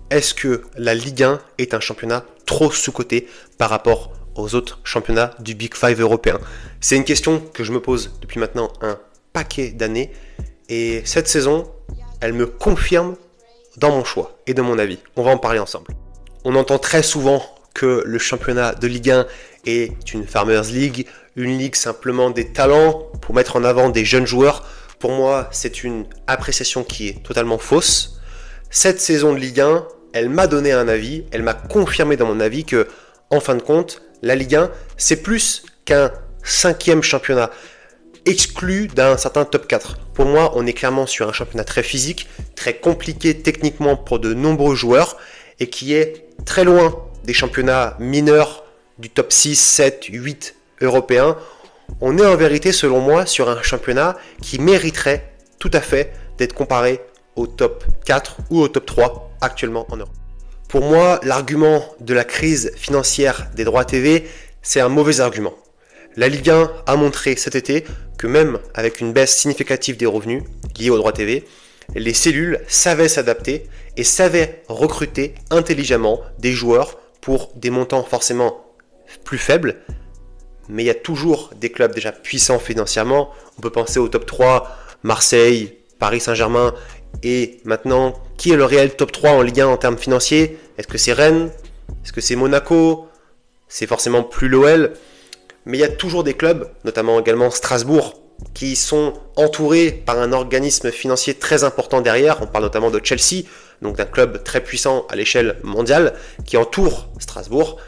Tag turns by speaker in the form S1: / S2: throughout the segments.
S1: est-ce que la Ligue 1 est un championnat trop sous-coté par rapport aux autres championnats du Big Five européen? C'est une question que je me pose depuis maintenant un paquet d'années et cette saison, elle me confirme dans mon choix et dans mon avis. On va en parler ensemble. On entend très souvent que le championnat de Ligue 1 est une Farmers League, une ligue simplement des talents pour mettre en avant des jeunes joueurs. Pour moi, c'est une appréciation qui est totalement fausse. Cette saison de Ligue 1, elle m'a donné un avis, elle m'a confirmé dans mon avis que, en fin de compte, la Ligue 1, c'est plus qu'un 5e championnat exclu d'un certain top 4. Pour moi, on est clairement sur un championnat très physique, très compliqué techniquement pour de nombreux joueurs et qui est très loin des championnats mineurs du top 6, 7, 8 européens. On est en vérité, selon moi, sur un championnat qui mériterait tout à fait d'être comparé au top 4 ou au top 3 actuellement en Europe. Pour moi, l'argument de la crise financière des droits TV, c'est un mauvais argument. La Ligue 1 a montré cet été que même avec une baisse significative des revenus liés aux droits TV, les cellules savaient s'adapter et savaient recruter intelligemment des joueurs pour des montants forcément plus faibles. Mais il y a toujours des clubs déjà puissants financièrement. On peut penser au top 3, Marseille, Paris Saint-Germain. Et maintenant, qui est le réel top 3 en Ligue 1 en termes financiers? Est-ce que c'est Rennes? Est-ce que c'est Monaco? C'est forcément plus l'OL. Mais il y a toujours des clubs, notamment également Strasbourg, qui sont entourés par un organisme financier très important derrière. On parle notamment de Chelsea, donc d'un club très puissant à l'échelle mondiale, qui entoure Strasbourg.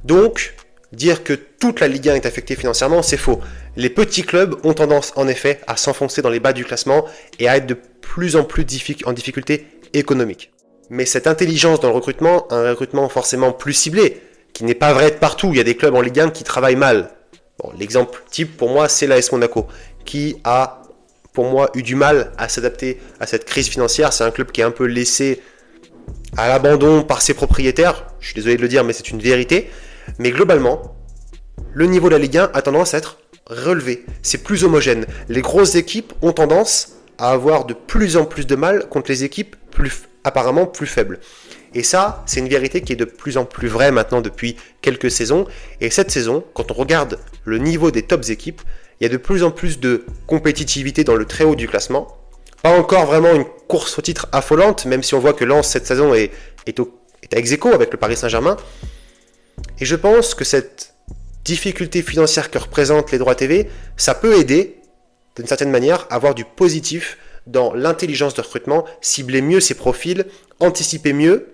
S1: Donc, dire que toute la Ligue 1 est affectée financièrement, c'est faux. Les petits clubs ont tendance en effet à s'enfoncer dans les bas du classement et à être de plus en plus en difficulté économique. Mais cette intelligence dans le recrutement, un recrutement forcément plus ciblé, qui n'est pas vrai de partout. Il y a des clubs en Ligue 1 qui travaillent mal. Bon, l'exemple type pour moi, c'est l'AS Monaco, qui a pour moi eu du mal à s'adapter à cette crise financière. C'est un club qui est un peu laissé à l'abandon par ses propriétaires. Je suis désolé de le dire, mais c'est une vérité. Mais globalement, le niveau de la Ligue 1 a tendance à être relevé. C'est plus homogène. Les grosses équipes ont tendance à avoir de plus en plus de mal contre les équipes apparemment plus faibles. Et ça, c'est une vérité qui est de plus en plus vraie maintenant depuis quelques saisons. Et cette saison, quand on regarde le niveau des tops équipes, il y a de plus en plus de compétitivité dans le très haut du classement. Pas encore vraiment une course au titre affolante, même si on voit que Lens cette saison est à ex-aequo avec le Paris Saint-Germain. Et je pense que cette difficulté financière que représentent les droits TV, ça peut aider, d'une certaine manière, à avoir du positif dans l'intelligence de recrutement, cibler mieux ses profils, anticiper mieux